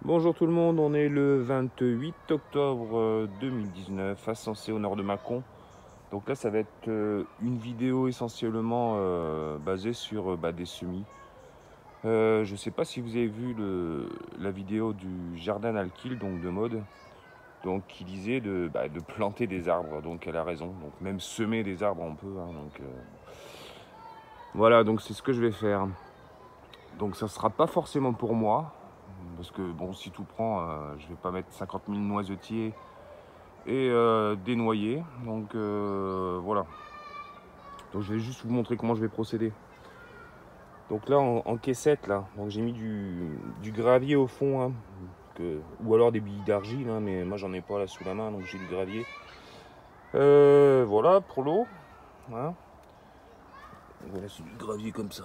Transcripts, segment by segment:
Bonjour tout le monde, on est le 28 octobre 2019 à Sensé au nord de Mâcon. Donc là ça va être une vidéo essentiellement basée sur des semis. Je sais pas si vous avez vu la vidéo du jardin Alkil, donc de mode, donc qui disait de planter des arbres, donc elle a raison, donc même semer des arbres on peut, hein, voilà, donc c'est ce que je vais faire. Donc ça sera pas forcément pour moi, parce que bon, si tout prend, je vais pas mettre 50 000 noisetiers et des noyers. Donc voilà. Donc je vais juste vous montrer comment je vais procéder. Donc là en caissette là, donc j'ai mis du gravier au fond, hein, ou alors des billes d'argile, hein, mais moi j'en ai pas là sous la main, donc j'ai du gravier. Voilà pour l'eau. Hein. Voilà, c'est du gravier comme ça.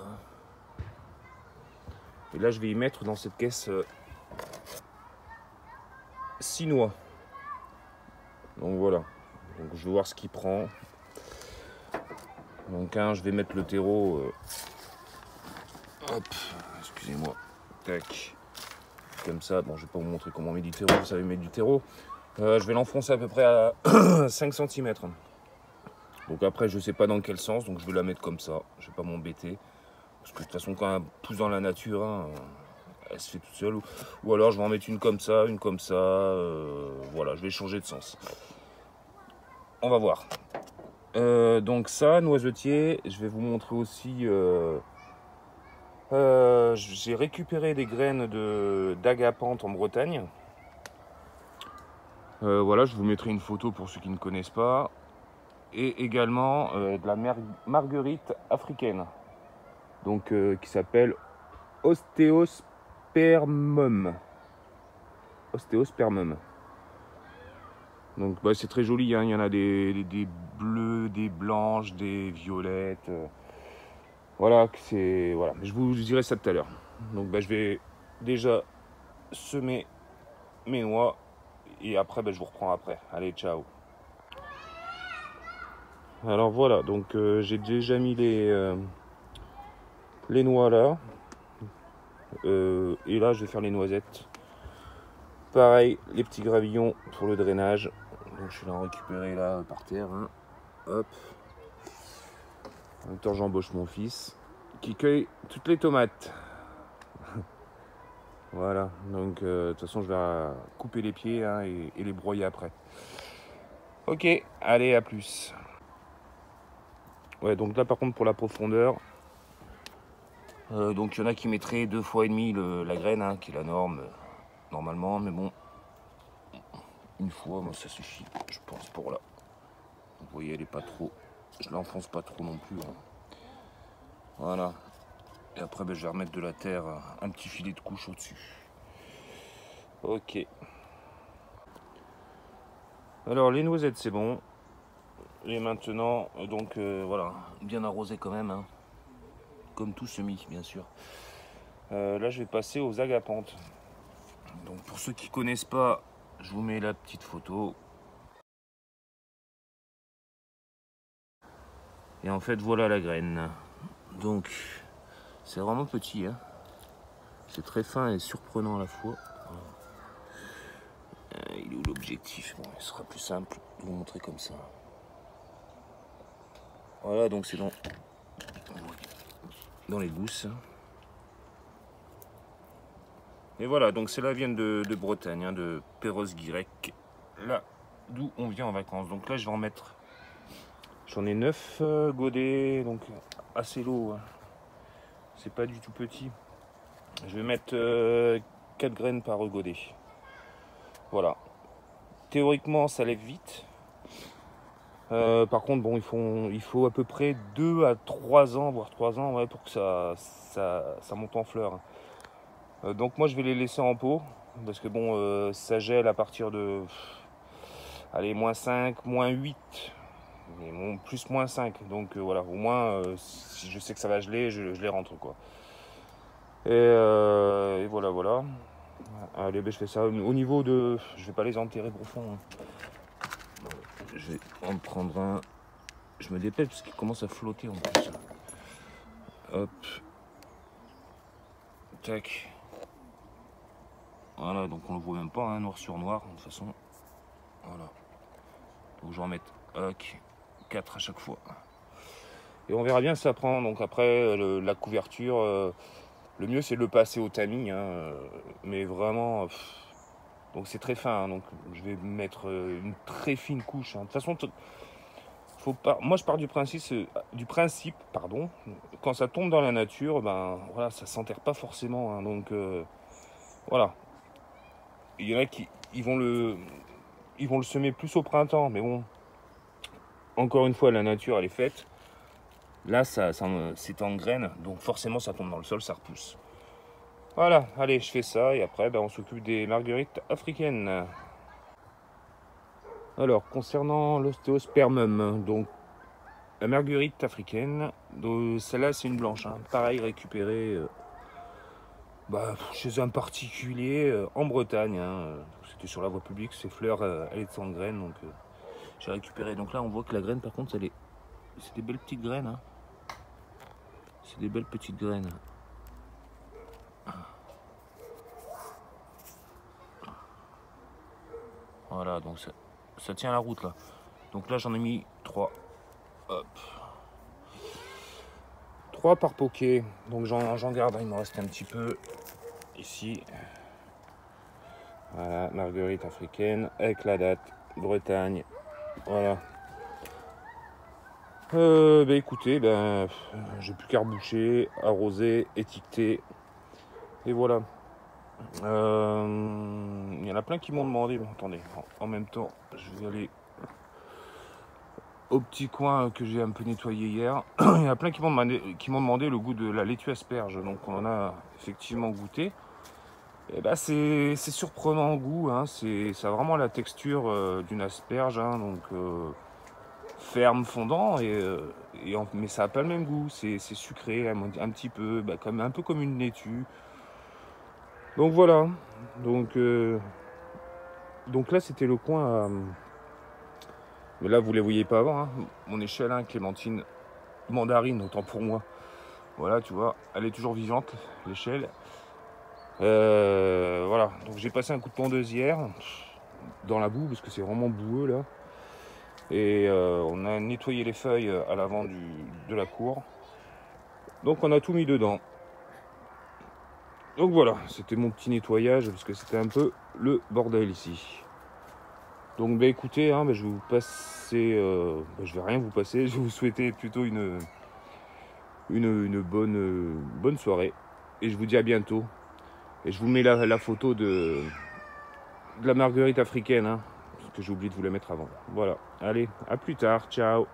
Et là je vais y mettre dans cette caisse 6 noix. Donc voilà. Donc je vais voir ce qu'il prend. Donc je vais mettre le terreau. Hop, excusez-moi. Tac. Comme ça. Bon, je vais pas vous montrer comment on met du terreau. Vous savez mettre du terreau. Je vais l'enfoncer à peu près à 5 cm. Donc après, je sais pas dans quel sens. Donc je vais la mettre comme ça. Je vais pas m'embêter. Parce que de toute façon, quand elle pousse dans la nature, hein, elle se fait toute seule. Ou alors je vais en mettre une comme ça, une comme ça. Voilà, je vais changer de sens. On va voir. Donc ça, noisetier, je vais vous montrer aussi. J'ai récupéré des graines d'agapanthe en Bretagne. Voilà, je vous mettrai une photo pour ceux qui ne connaissent pas. Et également de la marguerite africaine, donc qui s'appelle Ostéospermum. Ostéospermum. Donc c'est très joli, hein. Il y en a des bleues, des blanches, des violettes. Voilà, voilà. Je vous dirai ça tout à l'heure. Donc je vais déjà semer mes noix et après je vous reprends après. Allez, ciao. Alors voilà, donc j'ai déjà mis les noix là. Et là je vais faire les noisettes. Pareil, les petits gravillons pour le drainage. Donc je vais en récupérer là par terre. Hein. Hop. En même temps j'embauche mon fils qui cueille toutes les tomates. Voilà, donc de toute façon je vais couper les pieds, hein, et les broyer après. Ok, allez, à plus. Ouais, donc là par contre pour la profondeur, donc il y en a qui mettraient 2,5 fois la graine, hein, qui est la norme normalement, mais bon, une fois, moi ça suffit, je pense, pour là. Vous voyez, elle est pas trop, je l'enfonce pas trop non plus. Hein. Voilà. Et après je vais remettre de la terre, un petit filet de couche au-dessus. Ok. Alors les noisettes c'est bon. Et maintenant, donc voilà, bien arrosé quand même, hein, comme tout semis bien sûr. Là je vais passer aux agapanthes. Donc pour ceux qui connaissent pas, je vous mets la petite photo. Et en fait voilà la graine. Donc c'est vraiment petit, hein. C'est très fin et surprenant à la fois. Il est où l'objectif? Bon, il sera plus simple de vous montrer comme ça. Voilà, donc c'est dans les gousses. Et voilà, donc c'est la viande de Bretagne, hein, de Perros-Guirec, là d'où on vient en vacances. Donc là je vais en mettre, j'en ai 9 godets, donc assez lourd, hein. C'est pas du tout petit. Je vais mettre 4 graines par godet. Voilà. Théoriquement ça lève vite. Par contre bon, il faut à peu près 2 à 3 ans, voire 3 ans, ouais, pour que ça monte en fleurs. Donc moi je vais les laisser en pot, parce que bon, ça gèle à partir de, allez, -5, -8, mais bon, plus -5. Donc voilà, au moins si je sais que ça va geler, je les rentre quoi. Et voilà, voilà. Allez, je fais ça. Au niveau de, je vais pas les enterrer profond, hein. Je vais en prendre un. Je me dépêche parce qu'il commence à flotter en plus. Hop. Tac. Voilà, donc on le voit même pas, hein, noir sur noir, de toute façon. Voilà. Donc je vais en mettre 4 à chaque fois. Et on verra bien si ça prend. Donc après, la couverture, le mieux c'est de le passer au tamis. Hein, mais vraiment, donc c'est très fin. Hein, donc je vais mettre une très fine couche. Hein. De toute façon, faut pas, moi je pars du principe, pardon, quand ça tombe dans la nature, ben voilà, ça s'enterre pas forcément. Hein, donc voilà. Il y en a qui ils vont le semer plus au printemps, mais bon, encore une fois, la nature elle est faite. Là, c'est en graines, donc forcément ça tombe dans le sol, ça repousse. Voilà, allez, je fais ça et après, ben, on s'occupe des marguerites africaines. Alors, concernant l'ostéospermum, donc la marguerite africaine, celle-là c'est une blanche, hein, pareil récupérée chez un particulier en Bretagne. Hein, c'était sur la voie publique, ces fleurs, elle est sans graines, donc j'ai récupéré. Donc là, on voit que la graine, par contre, c'est des belles petites graines. Hein. C'est des belles petites graines. Voilà, donc ça tient la route là. Donc là, j'en ai mis 3. Hop. 3 par poké. Donc j'en garde, il me reste un petit peu ici. Voilà, marguerite africaine avec la date, Bretagne. Voilà. Écoutez, j'ai plus qu'à reboucher, arroser, étiqueter. Et voilà. Il y en a plein qui m'ont demandé. Bon, attendez, en même temps, je vais aller au petit coin que j'ai un peu nettoyé hier. Il y en a plein qui m'ont demandé le goût de la laitue asperge. Donc on en a effectivement goûté. Et c'est surprenant en goût. Hein. Ça a vraiment la texture d'une asperge. Hein. Donc ferme, fondant, mais ça n'a pas le même goût. C'est sucré un petit peu, un peu comme une laitue. Donc voilà. Donc là c'était le coin. Mais là vous les voyez pas avant. Hein. Mon échelle, hein, clémentine, mandarine, autant pour moi. Voilà, tu vois, elle est toujours vivante, l'échelle. Voilà, donc j'ai passé un coup de tondeuse hier dans la boue parce que c'est vraiment boueux là. Et on a nettoyé les feuilles à l'avant de la cour. Donc on a tout mis dedans. Donc voilà, c'était mon petit nettoyage parce que c'était un peu le bordel ici. Donc écoutez, hein, je vais vous passer, je vais rien vous passer, je vais vous souhaiter plutôt une bonne soirée. Et je vous dis à bientôt. Et je vous mets la photo de la marguerite africaine, hein, parce que j'ai oublié de vous la mettre avant. Voilà, allez, à plus tard, ciao.